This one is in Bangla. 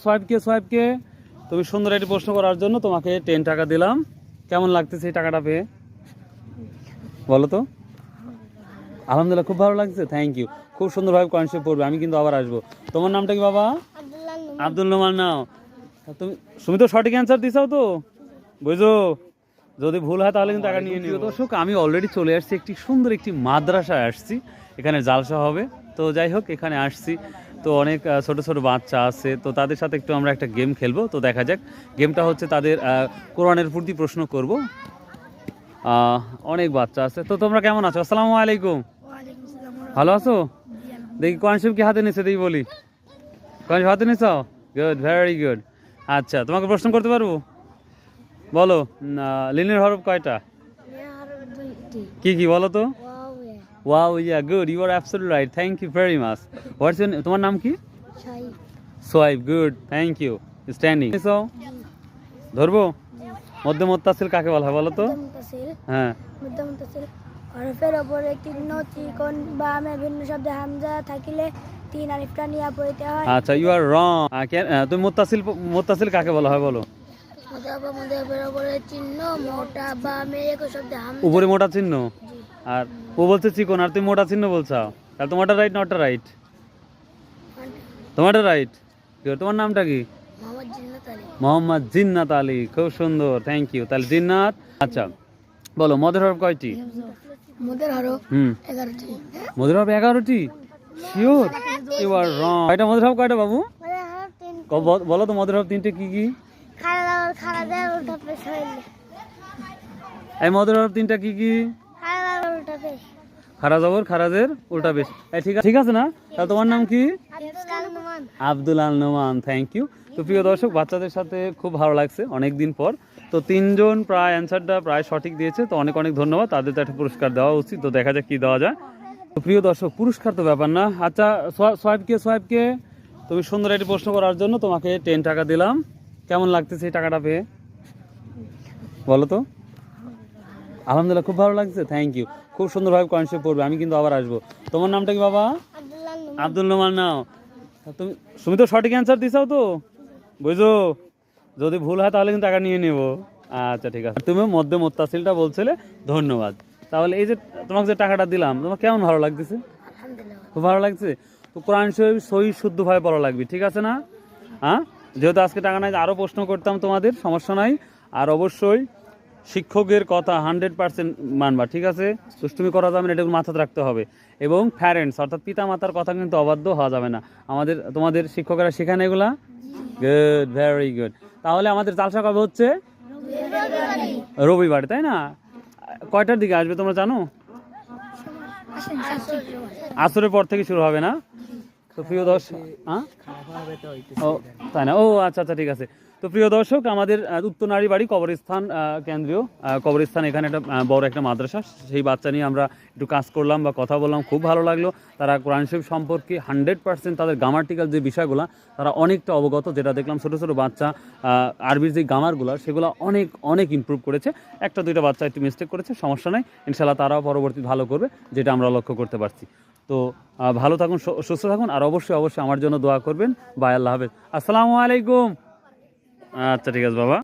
সোয়াইবকে তুমি সুন্দর একটি প্রশ্ন করার জন্য তোমাকে 10 টাকা দিলাম। কেমন লাগতেছে এই টাকাটা পেয়ে বলো তো? আলহামদুলিল্লাহ, খুব ভালো লাগছে। Thank you. খুব সুন্দরভাবে কয়েনশিপ পড়বে, আমি কিন্তু আবার আসবো। তোমার নামটা কি বাবা? আব্দুল নোমান নাও। তুমি তো সঠিক অ্যান্সার দিছাও তো, বুঝো? যদি ভুল হয় তাহলে কিন্তু টাকা নিয়ে নিও। দর্শক, আমি অলরেডি চলে আসছি একটি সুন্দর একটি মাদ্রাসায় আসছি, এখানে জালসা হবে। তো যাই হোক, এখানে আসছি তো অনেক ছোট ছোট বাচ্চা আছে, তো তাদের সাথে একটু আমরা একটা গেম খেলবো। তো দেখা যাক, গেমটা হচ্ছে তাদের কোরআনের প্রতি প্রশ্ন করব। অনেক বাচ্চা আছে। তো তোমরা কেমন আছো? আসসালামু আলাইকুম। ভালো আছো? দেখি কনসেপ্ট কি হাতে নিচ্ছে, দেখি বলি। কনসেপ্ট হাতে নিছ? Good, very good. আচ্ছা, তোমাকে প্রশ্ন করতে পারবো? বলো, লিনের হরফ কয়টা? কি কি বলো তো? Wow, yeah, good, you are absolutely right, thank you very much. What's your, তোমার নাম কি? Shoaib, good, thank you. Standing ধরবো। মধ্যে মুত্তাসিল কাকে বলা হয় বলো তো? হ্যাঁ, হরফের উপরে চিহ্ন চিকন বামে ভিন্ন শব্দে হামজা থাকিলে তিন আলিফটা নিয়া পড়িতে হয়। আচ্ছা, ইউ আর রং। তুমি মুত্তাসিল কাকে বলা হয় বলো? উপরে চিহ্ন মোটা বামে এক শব্দে হামজা উপরে মোটা চিহ্ন, আর ও বলছে চিকন, আর তুমি মোটা চিহ্ন বলছো। তাহলে তোমারটা রাইট, নটটা রাইট? তোমারটা রাইট। তোমার নামটা কি? মোহাম্মদ জিন্নাত আলী, খুব সুন্দর, থ্যাংক ইউ। তাহলে জিন্নাত। আচ্ছা, বলো মদের হরফ কয়টি? মদের হরফ 11টি। মদের হরফ 11টি? শিওর? ইউ আর রং। কয়টা মদের হরফ কয়টা বাবু? বলো তো মদের হরফ 3টে কি কি? এই মদের হরফ 3টা কি কি? খারা জবর, খারাজের উল্টা পেশ। ঠিক আছে না? তাহলে তোমার নাম কি? আব্দুল আল নোমান, থ্যাংক ইউ। তো প্রিয় দর্শক, বাচ্চাদের সাথে খুব ভালো লাগছে অনেক দিন পর। তো 3জন প্রায় অ্যান্সারটা প্রায় সঠিক দিয়েছে, তো অনেক অনেক ধন্যবাদ। তাদের তো একটা পুরস্কার দেওয়া উচিত, তো দেখা যাক কি দেওয়া যায়। তো প্রিয় দর্শক, পুরস্কার তো ব্যাপার না। আচ্ছা, সোয়াইবকে তুমি সুন্দর একটি প্রশ্ন করার জন্য তোমাকে 10 টাকা দিলাম। কেমন লাগতেছে এই টাকাটা পেয়ে বলো তো? আলহামদুলিল্লাহ, খুব ভালো লাগছে। Thank you. খুব সুন্দরভাবে কয়েনশিপ পড়বে, আমি কিন্তু আবার আসবো। তোমার নামটা কি বাবা? আব্দুল নোমান নাও। তুমি তো সঠিক অ্যান্সার দিছাও তো, বুঝো? যদি ভুল হয় তাহলে কিন্তু টাকা নিয়ে নেবো। আচ্ছা, ঠিক আছে। তুমি মধ্যে মুত্তাসিলটা বলছিলে, ধন্যবাদ। তাহলে এই যে তোমাকে যে টাকাটা দিলাম, তোমার কেমন ভালো লাগতেছে? খুব ভালো লাগছে। তো কোরআন শরীফ সহি শুদ্ধভাবে পড়া লাগবে, ঠিক আছে না? হ্যাঁ, যেহেতু আজকে টাকা নাই, আরও প্রশ্ন করতাম তোমাদের, সমস্যা নাই। আর অবশ্যই শিক্ষকের কথা 100% মানবা, ঠিক আছে? দুষ্টুমি করা যাবে না, এটা মাথাতে রাখতে হবে। এবং প্যারেন্টস অর্থাৎ পিতা মাতার কথা কিন্তু অবাধ্য হওয়া যাবে না। তোমাদের শিক্ষকেরা শেখান এগুলা? Good, very good. তাহলে আমাদের জালসা কবে হচ্ছে? রবিবার, তাই না? কয়টার দিকে আসবে তোমরা জানো? আসরের পর থেকে শুরু হবে না? তো প্রিয় দর্শক, ও তাই না? ও আচ্ছা আচ্ছা, ঠিক আছে। তো প্রিয় দর্শক, আমাদের উত্তর নারী বাড়ি কবরস্থান, কেন্দ্রীয় কবরস্থান, এখানে একটা বড় একটা মাদ্রাসা, সেই বাচ্চা নিয়ে আমরা একটু কাজ করলাম বা কথা বললাম, খুব ভালো লাগলো। তারা কোরআন শরীফ সম্পর্কে 100% তাদের গ্রামাটিক্যাল যে বিষয়গুলো তারা অনেকটা অবগত। যেটা দেখলাম ছোটো ছোটো বাচ্চা আরবির যে গ্রামারগুলো সেগুলো অনেক অনেক ইমপ্রুভ করেছে। একটা দুইটা বাচ্চা একটু মিস্টেক করেছে, সমস্যা নেই, ইনশাল্লাহ তারাও পরবর্তী ভালো করবে, যেটা আমরা লক্ষ্য করতে পারছি। তো ভালো থাকুন, সুস্থ থাকুন, আর অবশ্যই অবশ্যই আমার জন্য দোয়া করবেন। বাই, আল্লাহ হাফেজ, আসসালামু আলাইকুম। আচ্ছা, ঠিক আছে বাবা।